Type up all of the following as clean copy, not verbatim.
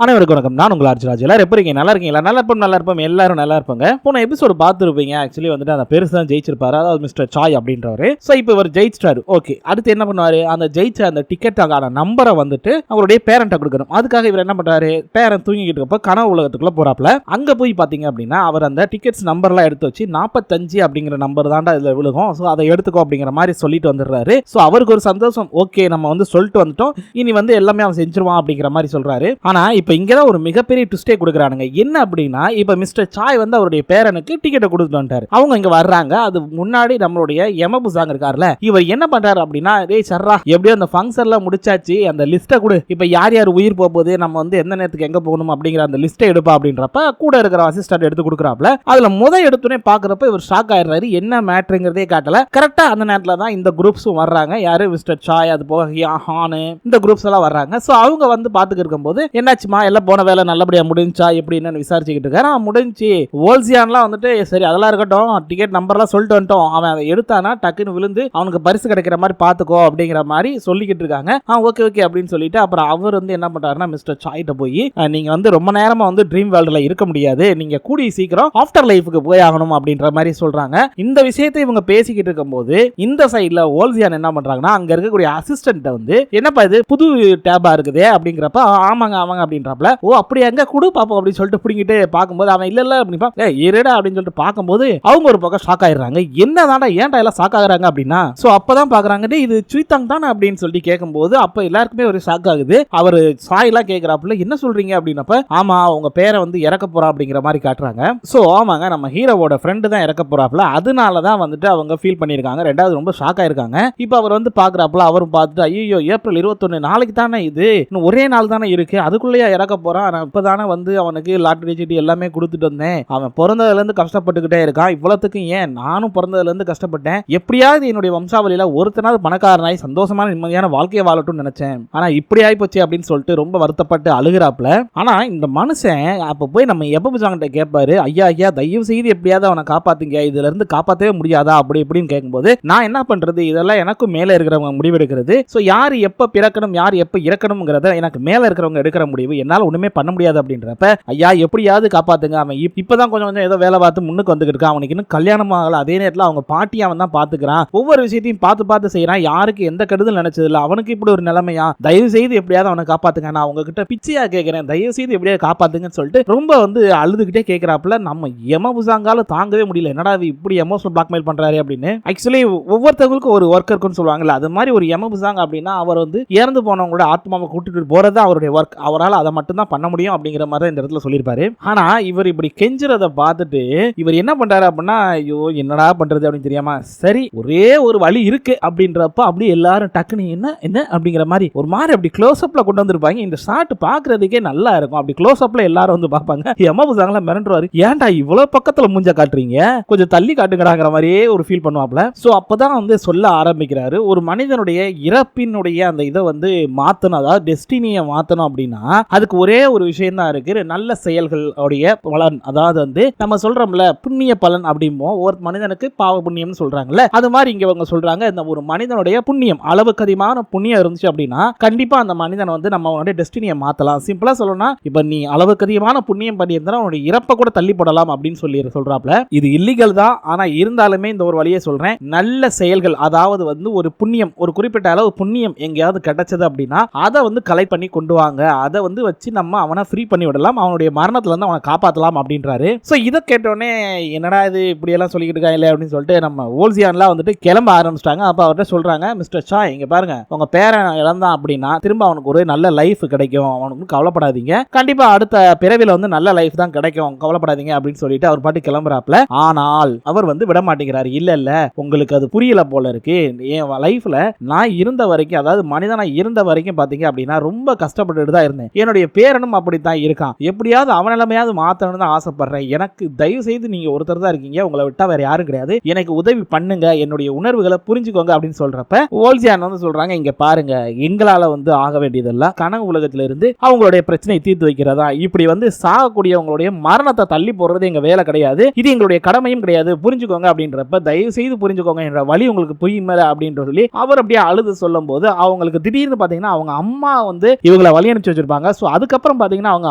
அனைவருக்கும் வணக்கம். நான் உங்கள் ஆர்ஜிராஜ். எல்லாரும் எப்படி இருக்கீங்க? நல்லா இருக்கீங்களா? நல்லா இருப்போம். எல்லாரும் நல்லா இருப்பாங்க. போன எபிசோடு பார்த்துருப்பீங்க. ஆக்சுவலி வந்துட்டு அந்த பெருசு தான் ஜெயிச்சிருப்பாரு, அதாவது மிஸ்டர் சாய் அப்படின்றவர். ஸோ இப்போ இவர் ஜெயிச்சிட்டாரு. ஓகே, அடுத்து என்ன பண்ணுவாரு? அந்த ஜெயிச்ச அந்த டிக்கெட்டான நம்பரை வந்துட்டு அவருடைய பேரண்ட்டை கொடுக்கணும். அதுக்காக இவர் என்ன பண்றாரு? பேரண்ட் தூங்கிக்கிட்டு இருக்கப்ப கனவு உலகத்துக்குள்ள போறாப்ல. அங்க போய் பாத்தீங்க அப்படின்னா அவர் அந்த டிக்கெட்ஸ் நம்பர்லாம் எடுத்து வச்சு 45 அப்படிங்கிற நம்பர் தாண்டா இதுல விழுகும், ஸோ அதை எடுத்துக்கோ அப்படிங்கிற மாதிரி சொல்லிட்டு வந்துடுறாரு. ஸோ அவருக்கு ஒரு சந்தோஷம். ஓகே, நம்ம வந்து சொல்லிட்டு வந்துட்டோம், இனி வந்து எல்லாமே அவன் செஞ்சிருவான் அப்படிங்கிற மாதிரி சொல்றாரு. ஆனா இப்ப இங்கதான் ஒரு மிகப்பெரிய ட்விஸ்டே கொடுக்குறானுங்க. என்ன அப்படின்னா, இப்ப மிஸ்டர் சாய் வந்து அவருடைய பேரனுக்கு டிக்கெட்டை கொடுத்துட்டு வந்துட்டாரு. அவங்க இங்க வர்றாங்க. அது முன்னாடி நம்மளுடைய யமபுசாங் இருக்கார்ல, இவர் என்ன பண்றாரு அப்படின்னா, டேய் சர்ரா, எப்படியோ அந்த ஃபங்க்ஷன்ல முடிச்சாச்சு, அந்த லிஸ்ட்டை கொடு, இப்ப யார் யார் உயிர் போகுது, நம்ம வந்து எந்த நேரத்துக்கு எங்க போகணும் அப்படிங்கிற அந்த லிஸ்ட்டை எடுப்பா அப்படின்றப்ப கூட இருக்கிற அசிஸ்டன்ட் எடுத்து கொடுக்குறாப்ல. அதுல எடுத்துனே பாக்குறப்ப இவர் ஷாக் ஆயிடுறாரு. என்ன மேட்டருங்கிறதே காட்டல. கரெக்டா அந்த நேரத்துல தான் இந்த குரூப்ஸும் வர்றாங்க. யாரு? மிஸ்டர் சாய், அது போக ஹானு, இந்த குரூப்ஸ் எல்லாம் வர்றாங்க. சோ அவங்க வந்து பாத்துக்கு இருக்கும்போது, என்னாச்சுமா, எல்லாம் போன வேலை நல்லபடியா முடிஞ்சா எப்படி என்னன்னு விசாரிச்சுக்கிட்டு இருக்காரு. முடிஞ்சு ஓல்சியான்லாம் வந்துட்டு சரி அதெல்லாம் இருக்கட்டும், டிக்கெட் நம்பர்லாம் சொல்லிட்டு வந்துட்டோம், அவன் அதை எடுத்தானா டக்குன்னு விழுந்து அவனுக்கு பரிசு கிடைக்கிற மாதிரி பாத்துக்கோ அப்படிங்கிற மாதிரி சொல்லிக்கிட்டு இருக்காங்க. ஓகே ஓகே அப்படின்னு சொல்லிட்டு அப்புறம் அவர் வந்து என்ன பண்றாருன்னா, மிஸ்டர் சாய்ட்ட போய், நீங்க வந்து ரொம்ப நேரமா வந்து ட்ரீம் வேர்ல்டுல இருக்க முடியாது, நீங்க கூடிய சீக்கிரம் ஆஃப்டர் லைஃப்க்கு போய் ஆகணும் அப்படின்ற மாதிரி சொல்றாங்க. இந்த விஷயத்தை இவங்க பேசிக்கிட்டு இருக்கும்போது இந்த சைடுல ஓல்சியான் என்ன பண்றாங்கன்னா, அங்க இருக்கக்கூடிய அசிஸ்டன்ட் வந்து, என்னப்பா இது புது டேபா இருக்குதே அப்படிங்கிறப்ப, ஆமாங்க ஆமாங்க அப்படின்றப்பல, ஓ அப்படி எங்க குடு பாப்போம் அப்படின்னு சொல்லிட்டு பிடிங்கிட்டு பார்க்கும்போது அவன் இல்ல அப்படிப்பா, இருடா அப்படின்னு சொல்லிட்டு பார்க்கும்போது அவங்க ஒரு பக்கம் ஷாக் ஆயிடுறாங்க. என்னதான்டா ஏன்டா எல்லாம் ஷாக் ஆகுறாங்க அப்படின்னா, சோ அப்பதான் பாக்குறாங்க இது சுய்தாங் தானே அப்படின்னு சொல்லி கேட்கும்போது அப்ப எல்லாருக்குமே ஒரு ஷாக் ஆகுது. அவர் சாய் எல்லாம் கேட்கிறாப்புல, என்ன சொல்றீங்க அப்படின்னப்ப, ஆமா உங்க பேரை வந்து இறக்க போறா அப்படிங்கிற மாதிரி காட்டுறாங்க. சோ ஆமாங்க, நம்ம ஹீரோவோட ஃப்ரெண்டு தான் இறக்க போறாப்புல, அதனாலதான் வந்துட்டு அவங்க ஃபீல் பண்ணிருக்காங்க. ரெண்டாவது ரொம்ப ஷாக் ஆயிருக்காங்க. இப்ப அவர் வந்து பாக்குறாப்புல, அவரும் பார்த்துட்டு, ஐயோ ஏப்ரல் 21 நாளைக்கு தானே இது, இன்னும் ஒரே நாள் தானே இருக்கு, அதுக்குள்ளேயே இறக்க போறான், நான் இப்பதானே வந்து அவனுக்கு லாட்டரி சீட்டு எல்லாமே கொடுத்துட்டு வந்தேன், அவன் பிறந்ததுல இருந்து கஷ்டப்பட்டுக்கிட்டே இருக்கான், இவ்வளவுக்கு ஏன் நானும் பிறந்ததுல இருந்து கஷ்டப்பட்டேன், எப்படியாவது என்னுடைய வம்சாவளியில ஒருத்தனாவது பணக்காரனாய் சந்தோஷமான நிம்மதியான வாழ்க்கையை வாழட்டும்னு நினைச்சேன், ஆனா இப்படி ஆயிப்போச்சு அப்படின்னு சொல்லிட்டு ரொம்ப வருத்தப்பட்டு அழுகிறாப்ல. ஆனா இந்த மனுஷன் அப்ப போய் நம்ம யமபுசாங்கிட்ட கேட்பாரு, ஐயா ஐயா தயவு செய்து எப்படியாவது அவனை காப்பாத்துங்க, இதுல இருந்து காப்பாற்றவே முடியாதா அப்படி இப்படின்னு கேட்கும்போது, நான் என்ன பண்றது, இதெல்லாம் எனக்கும் மேல இருக்கிறவங்க முடிவெடுக்கிறது, சோ யார் எப்ப பிறக்கணும் யார் எப்ப இறக்கணும்ங்கிறத எனக்கு மேல இருக்கிறவங்க எடுக்கிற முடிவு, என்னால ஒண்ணுமே பண்ண முடியாது அப்படின்றப்ப, ஐயா எப்படியாவது காப்பாத்துங்க, அவன் இப்பதான் கொஞ்சம் கொஞ்சம் ஏதோ வேலை பார்த்து முன்னுக்கு வந்துட்டு இருக்கான், அவனுக்கு இன்னும் கல்யாணம் ஆகல, அதே நேரத்தில் அவங்க பாட்டி அவன் தான் பாத்துக்கிறான், ஒவ்வொரு விஷயத்தையும் பார்த்து செய்யறான், யாருக்கு எந்த கெடுதல் நினைச்சது இல்ல, அவனுக்கு இப்படி ஒரு நிலைமையா, தயவு செய்து எப்படியாவது அவனை காப்பாத்துங்க, நான் உங்ககிட்ட பிச்சையா கேட்கிறேன், தயவு செய்து எப்படியாவது காப்பாத்துங்கன்னு சொல்லிட்டு ரொம்ப வந்து அழுதுகிட்டே கேட்கிறாப்புல. நம்ம யமபுசாங்கால தாங்கவே முடியல, என்னடா இப்படி எமோஷனல் பிளாக்மெயில் பண்றாரு அப்படின்னு. ஆக்சுவலி ஒவ்வொருத்தவங்களுக்கும் ஒரு ஒர்க் இருக்குன்னு சொல்லுவாங்கல்ல, அது மாதிரி ஒரு யமபுசாங் அப்படின்னா அவர் வந்து இறந்து போனவங்களோட ஆத்மாவை கூட்டிட்டு போறது அவருடைய ஒர்க், அவரால் அதை மட்டும் தான் பண்ண முடியும் அப்படிங்கிற மாதிரி இந்த இடத்துல சொல்லியிருப்பாரு. ஆனா இவர் இப்படி கெஞ்சுறத பார்த்துட்டு இவர் என்ன பண்றாரு அப்படின்னா, ஐயோ என்னடா பண்றது அப்படின்னு தெரியாம, சரி ஒரே ஒரு வழி இருக்கு அப்படின்றப்ப அப்படியே எல்லாரும் டக்குனு என்ன என்ன அப்படிங்கிற மாதிரி ஒரு மாதிரி அப்படி க்ளோஸ் அப்ல கொண்டு வந்திருப்பாங்க. இந்த ஷாட் பாக்குறதுக்கே நல்லா இருக்கும். அப்படி க்ளோஸ் அப்ல எல்லாரும் வந்து பார்ப்பாங்க. யமபுசாங்ல மிரண்டுவாரு, ஏன்டா இவ்வளவு பக்கத்துல மூஞ்ச காட்டுறீங்க, கொஞ்சம் தள்ளி காட்டுங்கடாங்கிற மாதிரியே ஒரு ஃபீல் பண்ணுவாப்ல. சோ அப்பதான் வந்து சொல்ல ஆரம்பிக்கிறாரு, ஒரு மனிதனுடைய இறப்பினுடைய அந்த இதை வந்து மாத்தணும், அதாவது டெஸ்டினியை மாத்தணும் அப்படின்னா அதுக்கு ஒரே ஒரு விஷயம் தான் இருக்கு, நல்ல செயல்களுடைய பலன், அதாவது வந்து நம்ம சொல்றோம்ல புண்ணிய பலன் அப்படிம்போம், ஒரு மனிதனுக்கு பாவ புண்ணியம்னு சொல்றாங்கல்ல, அது மாதிரி இங்க அவங்க சொல்றாங்க, இந்த ஒரு மனிதனுடைய புண்ணியம் அளவுக்கு அதிகமான புண்ணியம் இருந்துச்சு அப்படின்னா கண்டிப்பா அந்த மனிதன் வந்து நம்ம அவனுடைய டெஸ்டினியை மாத்தலாம். சிம்பிளா சொல்லணும்னா, இப்ப நீ அளவுக்கு அதிகமான புண்ணியம் பண்ணியிருந்தா அவனுடைய இறப்பை கூட தள்ளி போடலாம் அப்படின்னு சொல்லி சொல்றாப்ல. இது இல்லீகல் தான், ஆனா இருந்தாலுமே இந்த ஒரு வழியை சொல்றேன், நல்ல செயல்கள், அதாவது வந்து ஒரு புண்ணியம், ஒரு குறிப்பிட்ட அளவு புண்ணியம் எங்கேயாவது கிடைச்சது அப்படின்னா அதை வந்து கலெக்ட் பண்ணி கொண்டு வாங்க, அதை வந்து வச்சு நம்ம அவனை ஃப்ரீ பண்ணி விடலாம், அவனுடைய மரணத்துல இருந்து அவனை காப்பாற்றலாம் அப்படின்றாரு. சோ இதை கேட்டோடனே என்னடா இது இப்படி எல்லாம் சொல்லிக்கிட்டு இருக்காங்க அப்படின்னு சொல்லிட்டு நம்ம ஓல்சியான்லாம் வந்துட்டு கிளம்ப ஆரம்பிச்சிட்டாங்க. அப்ப அவர்கிட்ட சொல்றாங்க, மிஸ்டர் சாய் இங்க பாருங்க, உங்க பேரன் இழந்தான் அப்படின்னா திரும்ப அவனுக்கு ஒரு நல்ல லைஃப் கிடைக்கும், அவனுக்கு கவலைப்படாதீங்க, கண்டிப்பா அடுத்த பிறவில வந்து நல்ல லைஃப் தான் கிடைக்கும், கவலைப்படாதீங்க அப்படின்னு சொல்லிட்டு அவர் பாட்டு கிளம்புறாப்ல. ஆனால் அவர் வந்து விட மாட்டேங்கிறாரு, இல்ல இல்ல உங்களுக்கு அது புரியல போல இருக்கு, என் லைஃப்ல நான் இருந்த வரைக்கும், அதாவது மனிதனா இருந்த வரைக்கும் பாத்தீங்க அப்படின்னா ரொம்ப கஷ்டப்பட்டு தான் இருந்தேன், என்னுடைய பேரனும் அப்படித்தான் இருக்கான், எப்படியாவது அவன் நிலைமையாவது மாத்தணும்னு தான் ஆசைப்படுறேன், எனக்கு தயவு செய்து நீங்க ஒருத்தர் தான் இருக்கீங்க, உங்களை விட்டா வேற யாரும் கிடையாது, எனக்கு உதவி பண்ணுங்க, என்னுடைய உணர்வுகளை புரிஞ்சுக்கோங்க அப்படின்னு சொல்றப்ப ஓல்சியான் வந்து சொல்றாங்க, இங்க பாருங்க எங்களால வந்து ஆக வேண்டியதெல்லாம் கனவு உலகத்துல இருந்து அவங்களுடைய பிரச்சனையை தீர்த்து வைக்கிறதா, இப்படி வந்து சாகக்கூடியவங்களுடைய மரணத்தை தள்ளி போடுறது எங்க வேலை கிடையாது, இது எங்களுடைய கடமையும் கிடையாது, புரிஞ்சுக்கோங்க அப்படின்றப்ப தயவு செய்து புரிஞ்சுக்கோங்க என்ற வழி உங்களுக்கு புரியுமே அப்படின்ற சொல்லி அவர் அப்படியே அழுது சொல்லும் போது அவங்களுக்கு திடீர்னு பாத்தீங்கன்னா அவங்க அம்மா வந்து இவங்களை வழி அனுப்பிச்சு வச்சிருப்பாங்க. சோ அதுக்கப்புறம் பாத்தீங்கன்னா அவங்க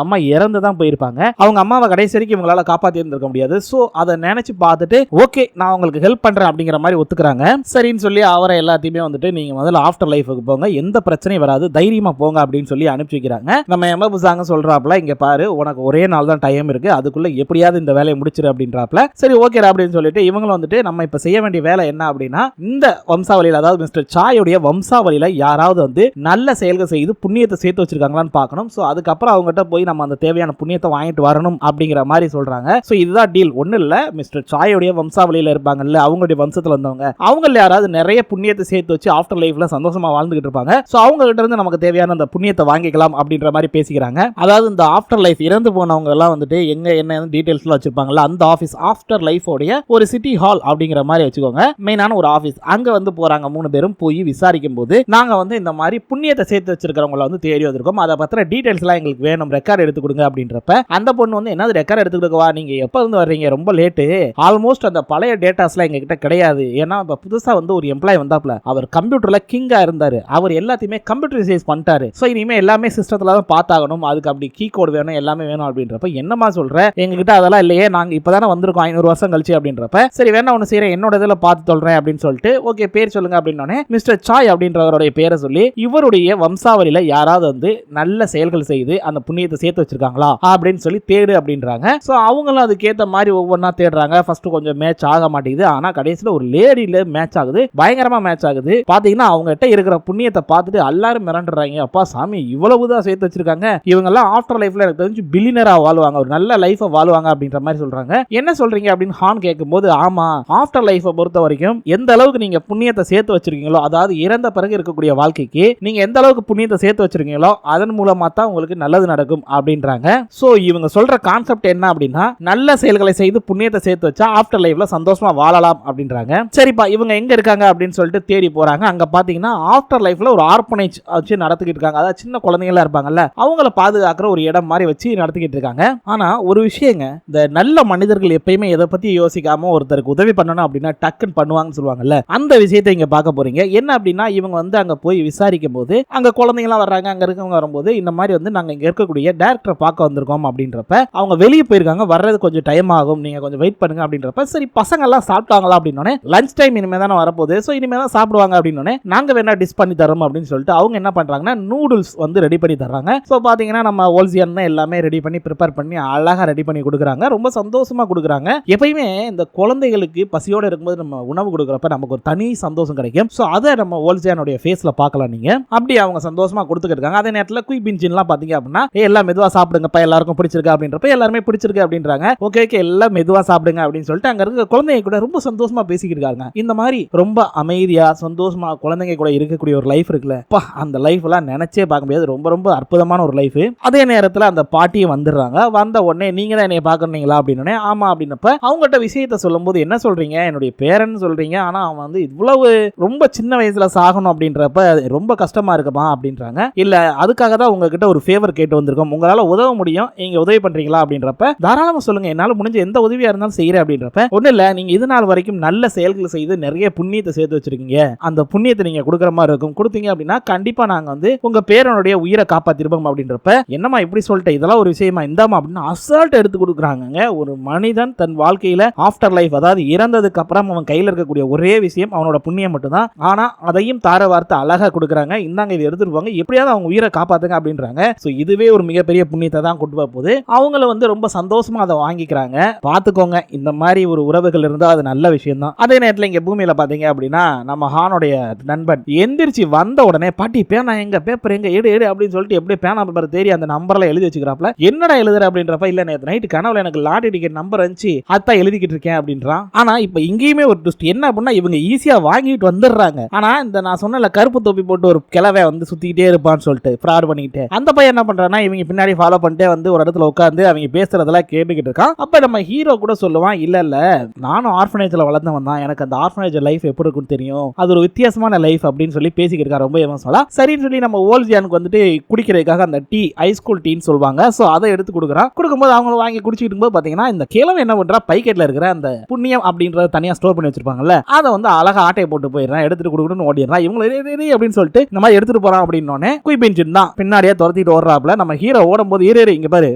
அம்மா இறந்து தான் போயிருப்பாங்க. அவங்க அம்மாவை கடைசி வரைக்கும் இவங்களால காப்பாத்தி இருந்திருக்க முடியாது. சோ அதை நினைச்சு பார்த்துட்டு ஓகே நான் உங்களுக்கு ஹெல்ப் பண்றேன் அப்படிங்கிற மாதிரி ஒத்துக்கிறாங்க. சரின்னு சொல்லி அவரை எல்லாத்தையுமே வந்துட்டு நீங்க முதல்ல ஆஃப்டர் லைஃபுக்கு போங்க, எந்த பிரச்சனையும் வராது, தைரியமா போங்க அப்படின்னு சொல்லி அனுப்பிச்சு வைக்கிறாங்க. நம்ம எமபுசாங்க சொல்றாப்ல, இங்க பாரு உனக்கு ஒரே நாள் தான் டைம் இருக்கு, அதுக்குள்ள எப்படியாவது இந்த வேலையை முடிச்சிரு அப்படின்றாப்ல. சரி ஓகே அப்படின்னு சொல்லிட்டு இவங்களும் வந்துட்டு நம்ம இப்ப செய்ய வேண்டிய வேலை என்ன அப்படின்னா, இந்த வம்சாவளியில அதாவது மிஸ்டர் சாயோடைய வம்சாவளியில யாராவது வந்து நல்ல செயல்கள் செய்து புண்ணியத்தை சேர்த்து வச்சிருக்காங்களான்னு பார்க்கணும். சோ அதுக்கப்புறம் அவங்ககிட்ட போய் நம்ம அந்த தேவையான புண்ணியத்தை வாங்கிட்டு வரணும் அப்படிங்கிற மாதிரி சொல்றாங்க. சோ இதுதான் டீல். ஒண்ணு இல்ல, மிஸ்டர் சாயோடைய வம்சாவளியில இருப்பாங்கல்ல, அவங்களுடைய வம்சத்துல வந்தவங்க, அவங்கள யாராவது நிறைய புண்ணியத்தை சேர்த்து வச்சு ஆஃப்டர் லைஃப்ல சந்தோஷமா வாழ்ந்துகிட்டு இருப்பாங்க. சோ அவங்க கிட்ட இருந்து நமக்கு தேவையான அந்த புண்ணியத்தை வாங்கிக்கலாம் அப்படின்ற மாதிரி பேசிக்கிறாங்க. அதாவது இந்த ஆஃப்டர் லைஃப் இறந்து போனவங்க எல்லாம் வந்துட்டு எங்க என்ன டீடைல்ஸ்ல வச்சிருப்பாங்கல்ல, அந்த ஆபீஸ் ஆஃப்டர் லைஃப் உடைய ஒரு சிட்டி ஹால் அப்படிங்கிற மாதிரி வச்சுக்கோங்க, மெயினான ஒரு ஆபீஸ். அங்க வந்து போறாங்க 3 பேரும். போய் விசாரிக்கும் போது நாங்க வந்து இந்த மாதிரி புண்ணியத்தை சேர்த்து வச்சிருக்கிறவங்கள வந்து தேடி வந்திருக்கோம், அதை பத்திர டீடைல்ஸ் எல்லாம் எங்களுக்கு வேணும், ரெக்கார்ட் எடுத்து கொடுங்க அப்படின்றப்ப அந்த பொண்ணு வந்து என்னது ரெக்கார்ட் எடுத்து கொடுக்கவா, நீங்க எப்ப இருந்து வர்றீங்க, ரொம்ப லேட்டு, ஆல்மோஸ்ட் அந்த பழைய டேட்டாஸ்லாம் எங்க கிட்ட கிடையாது, ஏன்னா இப்ப புதுசா வந்து ஒரு எம்ப்ளாய் வந்தாப்ல, அவர் கம்ப்யூட்டர்ல கிங்கா இருந்தாரு, அவர் எல்லாத்தையுமே கம்ப்யூட்டரைஸ் பண்ணிட்டாரு. சோ இனிமே எல்லாமே சிஸ்டத்துல தான் பார்த்தாகணும், அதுக்கு அப்படி கீ கோட் வேணும், எல்லாமே வேணும் அப்படின்றப்ப என்னமா சொல்ற, எங்ககிட்ட அதெல்லாம் இல்லையே, நாங்க இப்பதானே வந்திருக்கோம் 500 வருஷம் கழிச்சு அப்படின்றப்ப சரி வேணா ஒன்னு செய்யறேன், என்னோட இதுல பார்த்து சொல்றேன் அப்படின்னு சொல்லிட்டு ஓகே பேர் சொல்லுங்க அப்படின்னோடனே மிஸ்டர் சாய் அப்படின்றவருடைய பேரை சொல்லி இவருடைய வம்சாவளியில யாராவது வந்து நல்ல செயல்கள் செய்து அந்த புண்ணியத்தை சேர்த்து வச்சிருக்காங்களா அப்படின்னு சொல்லி தேடு அப்படின்றாங்க. சோ அவங்களும் அதுக்கேற்ற மாதிரி ஒவ்வொன்றா தேடுறாங்க. ஃபர்ஸ்ட் கொஞ்சம் மேட்ச் ஆக மாட்டேங்குது, ஆனா கடைசியில் ஒரு லேடியில மேட்ச் ஆகுது, பயங்கரமா மேட்ச் ஆகுது. பாத்தீங்கன்னா அவங்க கிட்ட இருக்கிற புண்ணியத்தை பார்த்துட்டு எல்லாரும் மிரண்டுறாங்க, அப்பா சாமி இவ்வளவுதான் சேர்த்து வச்சிருக்காங்க, இவங்க எல்லாம் ஆஃப்டர் லைஃப்ல எனக்கு தெரிஞ்சு பில்லியனரா வாழ்வாங்க, ஒரு நல்ல லைஃபை வாழ்வாங்க அப்படின்ற மாதிரி சொல்றாங்க. என்ன சொல்றீங்க அப்படின்னு ஹான் கேட்கும்போது, ஆமா ஆஃப்டர் லைஃபை பொறுத்த வரைக்கும் எந்த அளவுக்கு நீங்க புண்ணியத்தை சேர்த்து வச்சிருக்கீங்களோ, அதாவது இறந்த பிறகு இருக்கக்கூடிய வாழ்க்கைக்கு நீங்க எந்த அளவுக்கு புண்ணியத்தை சேர்த்து வச்சிருக்கீங்களோ அதன் மூலமா தான் உங்களுக்கு நல்லது நடக்கும் அப்படின்றாங்க. சோ இவங்க சொல்ற கான்செப்ட் என்ன அப்படின்னா, நல்ல செயல்களை செய்து புண்ணியத்தை சேர்த்து வச்சா ஆஃப்டர் லைஃப்ல சந்தோஷமா வாழலாம் அப்படின்றாங்க. சரிப்பா இவங்க எங்க இருக்காங்க அப்படின்னு சொல்லிட்டு தேடி போறாங்க. அங்க பாத்தீங்கன்னா ஆஃப்டர் லைஃப்ல ஒரு ஆர்பனேஜ் வச்சு நடத்திக்கிட்டு இருக்காங்க, அதாவது சின்ன குழந்தைங்களா இருப்பாங்கல்ல, அவங்கள பாதுகாக்கிற ஒரு இடம் மாதிரி வச்சு நடத்திக்கிட்டு இருக்காங்க. ஆனா ஒரு விஷயங்க, இந்த நல்ல மனிதர்கள் எப்பயுமே எதை பத்தி யோசிக்காம ஒருத்தருக்கு உதவி பண்ணணும் அப்படின்னா டக்குன்னு பண்ணுவாங்கன்னு சொல்லுவாங்கல்ல, அந்த விஷயத்தை இங்க பார்க்க போறீங்க. என்ன அப்படின்னா இவங்க வந்து அங்க போய் விசாரிக்கும் போது அங்க குழந்தைங்களாம் வர்றாங்க, அங்க இருக்கவங்க வரும்போது இந்த மாதிரி வந்து நாங்க இங்க இருக்கக்கூடிய டைரக்டரை பார்க்க வந்திருக்கோம் அப்படின்றப்ப அவங்க வெளியே போயிருக்காங்க, வர்றது கொஞ்சம் டைம் ஆகும், நீங்க கொஞ்சம் வெயிட் பண்ணுங்க அப்படின்றப்ப சரி பசங்க எல்லாம் சாப்பிட்டாங்களா அப்படின்னோடனே லஞ்ச் டைம் இனிமே தானே வரப்போகுது, ஸோ இனிமே தான் சாப்பிடுவாங்க அப்படின்னோடனே நாங்க வேணா டிஷ் பண்ணி தரோம் அப்படின்னு சொல்லிட்டு அவங்க என்ன பண்றாங்கன்னா நூடுல்ஸ் வந்து ரெடி பண்ணி தர்றாங்க. ஸோ பாத்தீங்கன்னா நம்ம ஓல்சியன் எல்லாமே ரெடி பண்ணி ப்ரிப்பேர் பண்ணி அழகா ரெடி பண்ணி கொடுக்குறாங்க, ரொம்ப சந்தோஷமா கொடுக்குறாங்க. எப்பயுமே இந்த குழந்தைகளுக்கு பசியோட இருக்கும்போது நம்ம உணவு கொடுக்குறப்ப நமக்கு ஒரு தனி சந்தோஷம் கிடைக்கும். ஸோ அதை நம்ம ஓல்சியானுடைய ஃபேஸ்ல பார்க்கலாம் நீங்க. அப்படி அவங்க சந்தோஷமா கொடுத்துக்கிட்டு இருக்காங்க. அதே நேரத்தில் குயிக் பிஞ்சின்லாம் பாத்தீங்க அப்படின்னா எல்லாம் மெதுவா சாப்பிடுங்கப்பா, எல்லாருக்கும் பிடிச்சிருக்கு அப்படின்றப்ப எல்லாருமே பிடிச்சிருக்கு அப்படின்றாங்க. ஓகே ஓகே எல்லாம் மெதுவா சாப்பிடுங்க அப்படின்னு சொல்லிட்டு அங்க இருக்க குழந்தைங்க கூட ரொம்ப சந்தோஷமா பேசிக்கிட்டு இருக்காங்க. இந்த மாதிரி ரொம்ப அமைதியா சந்தோஷமா குழந்தைங்க கூட இருக்கக்கூடிய ஒரு லைஃப் இருக்குல்ல, அந்த லைஃப் எல்லாம் நினைச்சே பார்க்க முடியாது, ரொம்ப ரொம்ப அற்புதமான ஒரு லைஃப். அதே நேரத்தில் அந்த பாட்டியும் வந்துடுறாங்க. வந்த உடனே நீங்க தான் என்னைய பாக்குறீங்களா அப்படின்னு, ஆமா அப்படின்னப்ப அவங்ககிட்ட விஷயத்த சொல்லும் போது என்ன சொல்றீங்க, என்னுடைய பேரன் சொல்றீங்க, ஆனா அவன் வந்து இவ்வளவு ரொம்ப சின்ன வயசுல சாகணும் அப்படின்றப்ப ரொம்ப கஷ்டமா இருக்குமா அப்படின்றாங்க. இல்ல அதுக்காக தான் உங்ககிட்ட ஒரு ஃபேவர் கேட்டு வந்திருக்கோம், உங்களால உதவ முடியும், நீங்க உதவி பண்றீங்களா அப்படின்றப்ப தாராளமா சொல்லுங்க, என்னால முடிஞ்ச எந்த உதவியா இருந்தாலும் செய்யறேன் அப்படின்றப்ப ஒண்ணு இல்ல, நீங்க இது நாள் வரைக்கும் நல்ல செயல்கள் செய்து நிறைய புண்ணியத்தை சேர்த்து வச்சிருக்கீங்க, அந்த புண்ணியத்தை நீங்க கொடுக்குற மாதிரி இருக்கும், கொடுத்தீங்க அப்படின்னா கண்டிப்பா நாங்க வந்து உங்க பேரனுடைய உயிரை காப்பாத்திருப்போம் அப்படின்றப்ப என்னமா இப்படி சொல்லிட்டு இதெல்லாம் ஒரு விஷயமா இந்தாமா அப்படின்னு அசால்ட் எடுத்து கொடுக்குறாங்க. ஒரு மனிதன் தன் வாழ்க்கையில ஆஃப்டர் லைஃப் அதாவது இறந்ததுக்கு அப்புறம் அவன் கையில் இருக்கக்கூடிய ஒரே விஷயம் அவனோட புண்ணியம் மட்டும்தான். ஆனா அதையும் தார வார்த்தை அழகா கொடுக்குறாங்க, இந்தாங்க இதை எடுத்துட்டு போங்க, எப்படியாவது அவங்க உயிரை காப்பாத்துங்க அப்படின்றாங்க. சோ இதுவே ஒரு மிகப்பெரிய புண்ணியத்தை தான் கொண்டு போகுது. அவங்கள வந்து ரொம்ப சந்தோஷமா அதை வாங்கிக்கிறாங்க. பாத்துக்கோங்க, இந்த மாதிரி ஒரு உறவுகள் இருந்தா அது நல்ல விஷயம் தான். அதே நேரத்தில் இங்க பூமியில பாத்தீங்க அப்படின்னா நம்ம ஹானுடைய நண்பன் எந்திரிச்சு வந்த உடனே பாட்டி பேனா எங்க, பேப்பர் எங்க, எடு எடு அப்படின்னு சொல்லிட்டு எப்படி பேனா பேப்பர் தேடி அந்த நம்பர்ல எழுதி வச்சுக்கிறாப்ல. என்னடா எழுதுற அப்படின்றப்ப இல்ல நேற்று நைட்டு கனவுல எனக்கு லாட்டரி டிக்கெட் நம்பர் இருந்துச்சு அதான் எழுதிக்கிட்டு இருக்கேன் அப்படின்றான். ஆனா இப்ப இங்கேயுமே ஒரு ட்விஸ்ட் என்ன அப்படின்னா இவங்க ஈஸியா வாங்கிட்டு வந்துடுறாங்க. ஆனா இந்த நான் சொன்ன கருப்பு தொப்பி போட்டு ஒரு கிழவை வந்து சுத்திக்கிட்டே இருப்பான்னு சொல்லிட்டு ஃப்ராட் பண்ணிக்கிட்டு அந்த பையன் என்ன பண்றான்னா இவங்க பின்னாடி ஃபாலோ பண்ணிட்டே வந்து ஒரு இடத்துல உட்காந்து அவங்க பேசுறதெல்லாம் கேட்டுக்கிட்டு இருக்கான். அப்ப நம்ம ஹீரோ கூட சொல்லுவான், இல்ல இல்ல நானும் ஆர்ஃபனேஜ்ல வளர்ந்தவன் தான், எனக்கு அந்த ஆர்ஃபனேஜ் லைஃப் எப்படி இருக்குன்னு தெரியும், அது ஒரு வித்தியாசமான லைஃப் அப்படின்னு சொல்லி பேசிக்கிட்டு இருக்கா. ரொம்ப எமோஷனலா சரின்னு சொல்லி நம்ம ஓல்ஜியானுக்கு வந்துட்டு குடிக்கிறதுக்காக அந்த டீ ஹைஸ்கூல் டீன்னு சொல்லுவாங்க. சோ அதை எடுத்து கொடுக்குறான். கொடுக்கும்போது அவங்க வாங்கி குடிச்சிட்டு இருக்கும்போது பாத்தீங்கன்னா இந்த கிழவன் என்ன பண்றா, பைக்கெட்ல இருக்கிற அந்த புண்ணியம் அப்படின்றத தனியா ஸ்டோர் பண்ணி வச்சிருப்பாங்கல்ல, அதை வந்து அழகா ஆட்டையை போட்டு போயிடுறான், எடுத்துட்டு கொடுக்கணும்னு ஓடிடுறான். இவங்க அப்படின்னு சொல்லிட்டு இந்த மாதிரி எடுத்துட்டு போறான் அப்படின்னோடனே குயிபின்ஜின் தான் பின்னாடியே துரத்திட்டு தூக்கிட்டு ஓடுறாப்ல. நம்ம ஹீரோ ஓடும்போது ஏறு இங்க பாரு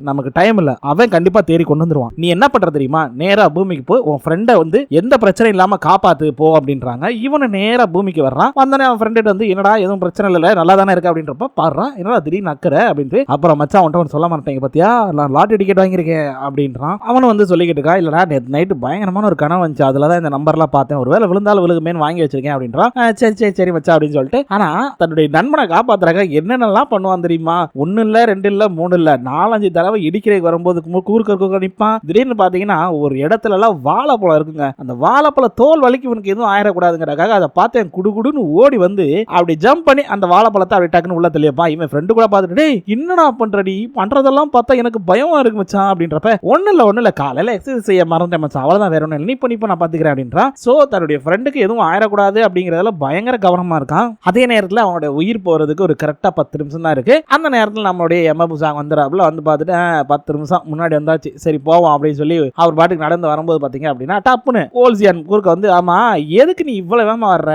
நமக்கு டைம் இல்ல, அவன் கண்டிப்பா தேடி கொண்டு வந்துருவான், நீ என்ன பண்ற தெரியுமா, நேரா பூமிக்கு போய் உன் ஃப்ரெண்டை வந்து எந்த பிரச்சனையும் இல்லாம காப்பாத்து போ அப்படின்றாங்க. இவனு நேரா பூமிக்கு வர்றான். வந்தனே அவன் ஃப்ரெண்ட் வந்து என்னடா எதுவும் பிரச்சனை இல்ல நல்லா தானே இருக்கு அப்படின்றப்ப பாடுறா என்னடா திடீர்னு நக்கற அப்படின்ட்டு அப்புறம் மச்சான் அவன்கிட்ட சொல்ல மாட்டேங்க பாத்தியா நான் லாட்டரி டிக்கெட் வாங்கியிருக்கேன் அப்படின்றான். அவனும் வந்து சொல்லிக்கிட்டு இருக்கா இல்லடா நேற்று நைட்டு பயங்கரமான ஒரு கனவு வந்துச்சு, அதுலதான் இந்த நம்பர்லாம் பார்த்தேன், ஒருவேளை விழுந்தாலும் விழுகுமேன்னு வாங்கி வச்சிருக்கேன் அப்படின்றான். சரி சரி சரி மச்சா அப்படின்னு சொல்லிட்டு ஆனா தன்னுடைய நண்பனை காப்பாத்துறாங்க. என்னென்னலாம் பண்ணுவான் தெரியுமா, 1 இல்ல 2 இல்ல 3 இல்ல 4-5 தடவை இடிக்கிறதுக்கு வரும்போது கூர்க்க நிற்பான். திடீர்னு பாத்தீங்கன்னா ஒரு இடத்துல எல்லாம் வாழைப்பழம் இருக்குங்க, அந்த வாழைப்பழ தோல் வலிக்கு இவனுக்கு எதுவும் ஆயிடக்கூடாதுங்கிறக்காக அதை பார்த்தேன் குடுகுடுன்னு ஓடி வந்து அப்படி ஜம்ப் பண்ணி அந்த வாழைப்பழத்தை அப்படி டக்குன்னு உள்ள தெளியப்பா. இவன் ஃப்ரெண்டு கூட பார்த்துட்டு என்னடா பண்றடி பண்றதெல்லாம் பார்த்தா எனக்கு பயமா இருக்கு மச்சான் அப்படின்றப்ப ஒண்ணு இல்ல காலையில எக்ஸசைஸ் செய்ய மறந்தேன் மச்சான் அவ்வளவுதான் வேற ஒண்ணு இல்லை நீ நான் பாத்துக்கிறேன் அப்படின்றான். சோ தன்னுடைய ஃப்ரெண்டுக்கு எதுவும் ஆயிடக்கூடாது அப்படிங்கறதுல பயங்கர கவனமா இருக்கான். அதே நேரத்தில் அவனோட உயிர் போறதுக்கு ஒரு கரெக்டா 10 நிமிஷம் தான் இருக்கு. அந்த நேரத்தில் நம்மளுடைய எமபுசாங் வந்துடுறாப்புல வந்து பார்த்துட்டு 10 நிமிஷம் முன்னாடி வந்தாச்சு சரி போவோம் அப்படின்னு சொல்லி அவர் பாட்டுக்கு நடந்து வரும்போது பாத்தீங்க அப்படின்னா டப்புன்னு ஓல்சியான் குறுக்க வந்து ஆமா எதுக்கு நீ இவ்வளவு வேகமா வர்ற,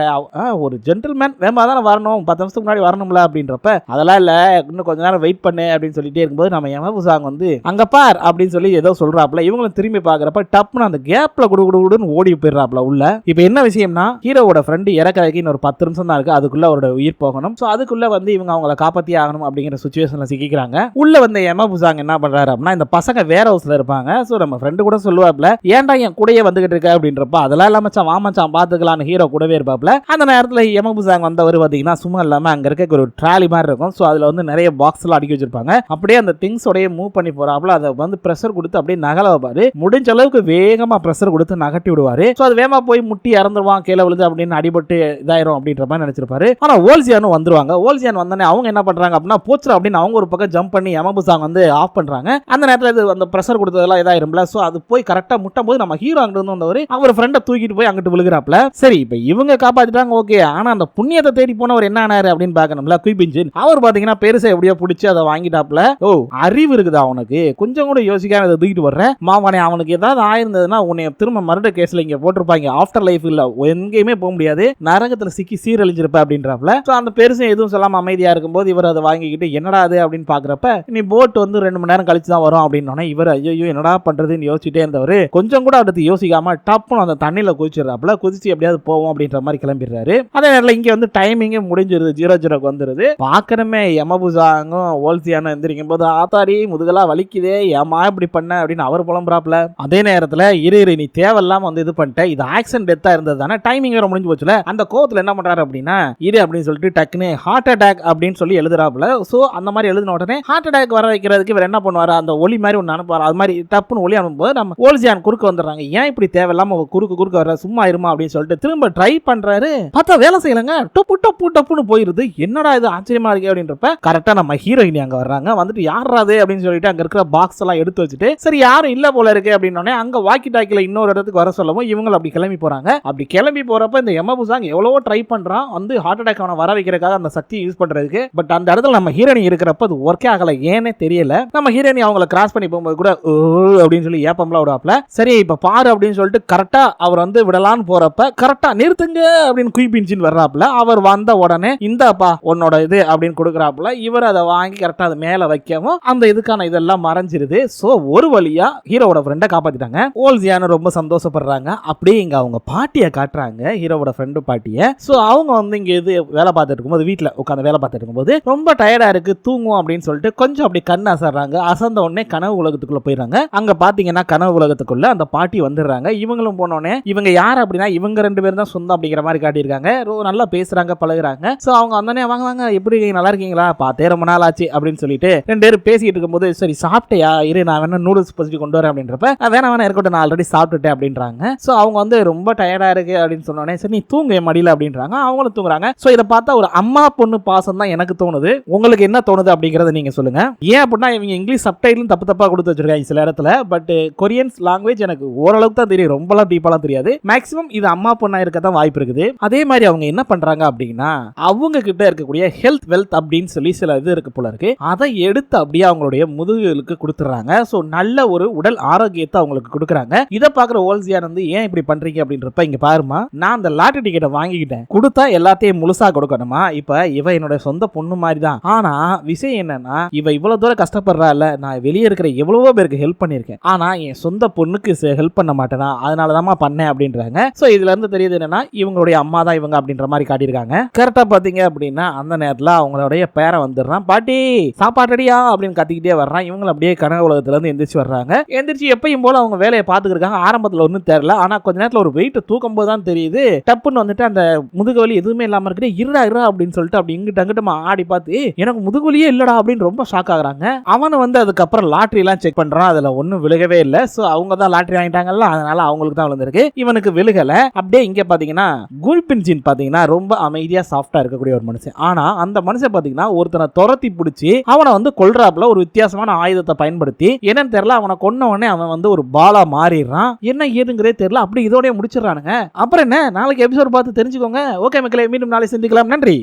ஒரு ஜென்டில்மேன் வேகமா தானே வரணும் 10 நிமிஷத்துக்கு முன்னாடி வரணும்ல அப்படின்றப்ப அதெல்லாம் இல்ல இன்னும் கொஞ்ச நேரம் வெயிட் பண்ணு அப்படின்னு சொல்லிட்டே இருக்கும்போது நம்ம எமபுசாங் வந்து அங்க பார் அப்படின்னு சொல்லி ஏதோ சொல்றாப்ல. இவங்களும் திரும்பி பாக்குறப்ப டப்புன்னு அந்த கேப்ல குடுகுடுன்னு ஓடி போயிடுறாப்ல உள்ள. இப்ப என்ன விஷயம்னா ஹீரோவோட ஃப்ரெண்டு இறக்கறதுக்கு இன்னொரு 10 நிமிஷம் தான் இருக்கு, அதுக்குள்ள அவரோட உயிர் போகணும். சோ அதுக்குள்ள வந்து இவங்க அவங்கள காப்பாத்தி ஆகணும் அப்படிங்கிற சிச்சுவேஷன்ல சிக்கிக்கிறாங்க. உள்ள வந்து எமபுசாங் என்ன பண்றாரு அப்படின்னா இந்த பசங்க வேர் ஹவுஸ்ல இருப்பாங்க. சோ நம்ம ஃப்ரெண்டு கூட சொல்லுவாப்ல ஏன்டா என் கூடயே வந்துகிட்டு இருக்க அப்படின்றப்ப அதெல்லாம் இல்லாம மச்சான் வா மச்சான் பாத்துக்கலாம்னு ஹீரோ கூடவே இருப்பாப்ல. அந்த நேரத்துல எமபுசாங் வந்தவர் பாத்தீங்கன்னா சும்மா இல்லாம அங்க இருக்க ஒரு ட்ராலி மாதிரி இருக்கும். சோ அதுல வந்து நிறைய பாக்ஸ் எல்லாம் அடுக்கி வச்சிருப்பாங்க. அப்படியே அந்த திங்ஸ் உடைய மூவ் பண்ணி போறாப்ல. அதை வந்து பிரஷர் கொடுத்து அப்படியே நகல வைப்பாரு. முடிஞ்ச அளவுக்கு வேகமா பிரஷர் கொடுத்து நகட்டி விடுவாரு. சோ அது வேகமா போய் முட்டி இறந்துருவான் கீழே விழுது அப்படின்னு அடிபட்டு இதாயிரும் அப்படின்ற மாதிரி நினைச்சிருப்பாரு. ஆனா ஓல்சியானும் வந்துருவாங்க. ஓல்சியான் வந்தனே அவங்க என்ன பண்றாங்க அப்படின்னா போச்சுரா அப்படின்னு அவங்க ஒரு பக்கம் ஜம்ப் பண்ணி எமபுசாங் வந்து ஆஃப் பண்றாங்க. அந்த நேரத்தில் அந்த பிரஷர் கொடுத்ததெல்லாம் இதாயிரும்ல. சோ அது போய் கரெக்டா முட்டும் போது நம்ம ஹீரோ அங்கிட்டு வந்து வந்தவர் அவர் ஃப்ரெண்டை தூக்கிட்டு போய் அங்கிட்டு விழுகிறாப்ல. சரி இப்ப இவங்க காப்பாத்திட்டாங்க ஓகே. ஆனா அந்த புண்ணியத்தை தேடி போனவர் என்ன ஆனாரு அப்படின்னு பாக்கணும்ல. குயிபிஞ்சின் அவர் பாத்தீங்கன்னா பெருசா எப்படியோ பிடிச்சி அதை வாங்கிட்டாப்ல. ஓ அறிவு இருக்குதா அவனுக்கு கொஞ்சம் கூட யோசிக்காம அதை தூக்கிட்டு வர்ற மாமனே அவனுக்கு ஏதாவது ஆயிருந்ததுன்னா உன்னை திரும்ப மர்டர் கேஸ்ல இங்க போட்டிருப்பாங்க. ஆஃப்டர் லைஃப் இல்ல எங்கேயுமே போக முடியாது நரகத்துல சிக்கி சீரழிஞ்சிருப்ப அப்படின்றாப்ல. அந்த பெருசும் எதுவும் சொல்லாம அமைதியா இருக்கும்போது இவர் அதை வாங்கிக்கிட்டு என்னடா அது அப்படின்னு பாக்குறப்ப நீ போட் வந்து 2 மணி நேரம் கழிச்சு தான் வரும் அப்படின்னு இவர் ஐயோ என்னடா பண்றதுன்னு யோசிச்சுட்டே இருந்தவர் கொஞ்சம் கூட அடுத்து யோசிக்காம டப்புன்னு அந்த தண்ணியில குதிச்சிடறாப்ல. குதிச்சு எப்படியாவது போவோம் அப்படின்ற மாதிரி கிளம்பிடுறாரு. அதே நேரத்தில் இங்க வந்து டைமிங்கே முடிஞ்சிருது 00க்கு வந்துருது. பாக்கணுமே எமபுசாங்கும் ஓல்சியானும் எந்திரிக்கும் போது ஆத்தாடி முதுகலா வலிக்குதே ஏமா இப்படி பண்ண அப்படின்னு அவர் புலம்புறாப்ல. அதே நேரத்தில் இரு நீ தேவையில்லாம வந்து இது பண்ணிட்ட இது ஆக்சிடென்ட் டெத்தா இருந்தது தானே டைமிங் வேற முடிஞ்சு போச்சுல. அந்த கோவத்துல என்ன பண்றாரு அப்படின்னா இரு அப்படின்னு சொல்லிட்டு டக்குன்னு ஹார்ட் அட்டாக் அப்படின்னு சொல்லி எழுதுறாப்ல. சோ அந்த மாதிரி எழுதின உடனே ஹார்ட் அட்டாக் வர வைக்கிறதுக்கு இவர் என்ன பண்ணுவாரு அந்த ஒலி மாதிரி ஒன்று அனுப்புவார். அது மாதிரி டப்புன்னு ஒலி அனுப்பும்போது நம்ம ஓல்சியான் குறுக்க வந்துடுறாங்க. ஏன் இப்படி தேவையில்லாம குறுக்க வர சும்மா இருமா அப்படின்னு சொல்லிட்டு திரும்ப ட்ரை பண்றாரு. பார்த்தா வேலை செய்யலங்க. டப்புன்னு போயிருது. என்னடா இது ஆச்சரியமா இருக்கு அப்படின்றப்ப கரெக்டா நம்ம ஹீரோயினி அங்க வர்றாங்க. வந்துட்டு யாராது அப்படின்னு சொல்லிட்டு அங்க இருக்கிற பாக்ஸ் எல்லாம் எடுத்து வச்சுட்டு சரி யாரும் இல்ல போல இருக்கு அப்படின்னோடனே அங்க வாக்கி டாக்கில இன்னொரு இடத்துக்கு வர சொல்லவும் இவங்க அப்படி கிளம்பி போறாங்க. அப்படி கிளம்பி போறப்ப இந்த எமபுசாங் எவ்வளவோ ட்ரை பண்றான் வந்து ஹார்ட் அட்டாக் அவனை வர வைக்கிறதுக்காக அந்த சக்தி யூஸ் பண்றதுக்கு. பட் அந்த இடத்துல நம்ம ஹீரோயினி இருக்கிறப்ப அது ஒர்க்கே ஆகல. ஏனே தெரியல. நம்ம ஹீரோயினி அவங்கள கிராஸ் பண்ணி போகும்போது கூட அப்படின்னு சொல்லி ஏப்பம்லாம் விடாப்ல. சரி இப்ப பாரு அப்படின்னு சொல்லிட்டு கரெக்டா அவர் வந்து விடலான்னு போறப்ப கரெக்டா நிறுத்துங்க அப்படின்னு குயிபின்ஜின் வர்றாப்ல. அவர் வந்த உடனே இந்தாப்பா உன்னோட இது அப்படின்னு கொடுக்குறாப்ல. இவர் அதை வாங்கி கரெக்டா அது மேல வைக்கவும் அந்த இதுக்கான இதெல்லாம் மறைஞ்சிருது. சோ ஒரு வழியா ஹீரோவோட ஃப்ரெண்டை காப்பாத்திட்டாங்க. ஓல்சியானு ரொம்ப சந்தோஷப்படுறாங்க. அப்படியே இங்க அவங்க பாட்டியை காட்டுறாங்க ஹீரோவோட ஃப்ரெண்டு பாட்டியை. சோ அவங்க வந்து இங்க இது வேலை பார்த்துட்டு இருக்கும்போது வீட்டுல உட்காந்து வேலை பார்த்துட்டு இருக்கும்போது ரொம்ப டயர்டா இருக்கு தூங்கும் அப்படின்னு சொல்லிட்டு கொஞ்சம் அப்படி கண் அசர்றாங்க. அசந்த உடனே கனவு உலகத்துக்குள்ள போயிடுறாங்க. அங்க பாத்தீங்கன்னா கனவு உலகத்துக்குள்ள அந்த பாட்டி வந்துடுறாங்க. இவங்களும் போனோடனே இவங்க யார் அப்படின்னா இவங்க 2 பேரும் தான் சொந்தம் அப்படிங்கிற மாதிரி காட்டியிருக்காங்க. நல்லா பேசுறாங்க பழகுறாங்க. சோ அவங்க வந்தோடனே வாங்க எப்படி நல்லா இருக்கீங்களா பார்த்தே ரொம்ப நாள் ஆச்சு அப்படின்னு சொல்லிட்டு 2 பேரும் பேசிட்டு இருக்கும்போது சரி சாப்பிட்டையா இரு நான் வேணா நூடுல்ஸ் பசிச்சு கொண்டு வரேன் அப்படின்றப்ப வேணா இருக்கட்டும் நான் ஆல்ரெடி சாப்பிட்டுட்டேன் அப்படின்றாங்க. சோ அவங்க வந்து ரொம்ப டயர்டா இருக்கு அப்படின்னு சொன்னோடனே சரி நீ தூங்கு என் மடியில அப்படின்றாங்க. அவங்களும் தூங்குறாங்க. சோ இதை பார்த்தா ஒரு அம்மா பொண்ணு பாசம் தான் எனக்கு தோணுது. உங்களுக்கு என்ன தோணுது அப்படிங்கறத நீங்க சொல்லுங்க. ஏன் அப்படின்னா இவங்க இங்கிலீஷ் சப்டைட்டிலும் தப்பா கொடுத்து வச்சிருக்காங்க சில இடத்துல. பட் கொரியன்ஸ் லாங்குவேஜ் எனக்கு ஓரளவுக்கு தான் தெரியும். ரொம்பலாம் டீப்பாலாம் தெரியாது. மேக்ஸிமம் இது அம்மா பொண்ணா இருக்க தான் வாய்ப்பு இருக்குது. அதே மாதிரி அவங்க என்ன பண்றாங்க அப்படின்னா அவங்க கிட்ட இருக்கக்கூடிய ஹெல்த் வெல்த் அப்படின்னு சொல்லி சில இது இருக்கு போல இருக்கு. அதை எடுத்து அப்படியே அவங்களுடைய முதுகுகளுக்கு கொடுத்துறாங்க. சோ நல்ல ஒரு உடல் ஆரோக்கியத்தை அவங்களுக்கு கொடுக்குறாங்க. இதை பாக்குற ஓல்சியான் வந்து ஏன் இப்படி பண்றீங்க அப்படின்றப்ப இங்க பாருமா நான் அந்த லாட்டரி டிக்கெட்டை வாங்கிக்கிட்டேன் கொடுத்தா எல்லாத்தையும் முழுசா கொடுக்கணுமா. இப்ப இவ என்னோட சொந்த பொண்ணு மாதிரி தான். ஆனா விஷயம் என்னன்னா இவ இவ்வளவு தூரம் கஷ்டப்படுறா இல்ல, நான் வெளியே இருக்கிற எவ்வளவோ பேருக்கு ஹெல்ப் பண்ணிருக்கேன், ஆனா என் சொந்த பொண்ணுக்கு ஹெல்ப் பண்ண மாட்டேனா, அதனாலதான் பண்ணேன் அப்படின்றாங்க. சோ இதுல இருந்து தெரியுது என்னன்னா இவங்களுடைய அம்மா தான் இவங்க அப்படின்ற மாதிரி காட்டியிருக்காங்க. கரெக்டா பாத்தீங்க அப்படின்னா அந்த நேரத்துல அவங்களுடைய பேரை வந்துடுறான், பாட்டி சாப்பாட்டடியா அப்படின்னு கத்திக்கிட்டே வர்றான். இவங்க அப்படியே கனவு உலகத்துல இருந்து எந்திரிச்சு வர்றாங்க. எந்திரிச்சு எப்பயும் போல அவங்க வேலையை பாத்துக்கிருக்காங்க. ஆரம்பத்துல ஒன்னும் தெரியல, ஆனா கொஞ்ச நேரத்துல ஒரு வெயிட் தூக்கும் போது தான் தெரியுது டப்புன்னு வந்துட்டு அந்த முதுகு வலி எதுவுமே இல்லாம இருக்கு. இருடா அப்படின்னு சொல்லிட்டு அப்படி இங்கிட்ட அங்கிட்ட ஆடி பார்த்து எனக்கு முதுகு வலியே இல்லடா அப்படின்னு ரொம்ப ஷாக் ஆகுறாங்க. அவனை வந்து அதுக்கப்புறம் லாட்டரி எல்லாம் செக் பண்றான், அதுல ஒன்னும் விழுகவே இல்லை. சோ அவங்க தான் லாட்டரி வாங்கிட்டாங்கல்ல, அதனால அவங்களுக்கு தான் விழுந்திருக்கு, இவனுக்கு விழுகல. அப்படியே இங்க பாத்தீங்கன்னா குல்பின் ஜின் பாத்தீங்கன்னா ரொம்ப அமைதியா சாஃப்டா இருக்கக்கூடிய ஒரு மனுஷன். ஆனா அந்த மனுஷன் பாத்தீங்கன்னா ஒருத்தனை துரத்தி பிடிச்சி அவனை வந்து கொல்றாப்புல ஒரு வித்தியாசமான ஆயுதத்தை பயன்படுத்தி என்னன்னு தெரியல அவனை கொன்ன உடனே அவன் வந்து ஒரு பாலா மாறிடுறான். என்ன ஏதுங்கிறதே தெரியல, அப்படி இதோடய முடிச்சிடறானுங்க. அப்புறம் என்ன, நாளைக்கு எபிசோட் பார்த்து தெரிஞ்சுக்கோங்க. ஓகே மக்களே, மீண்டும் நாளை சந்திக்கலாம். நன்றி.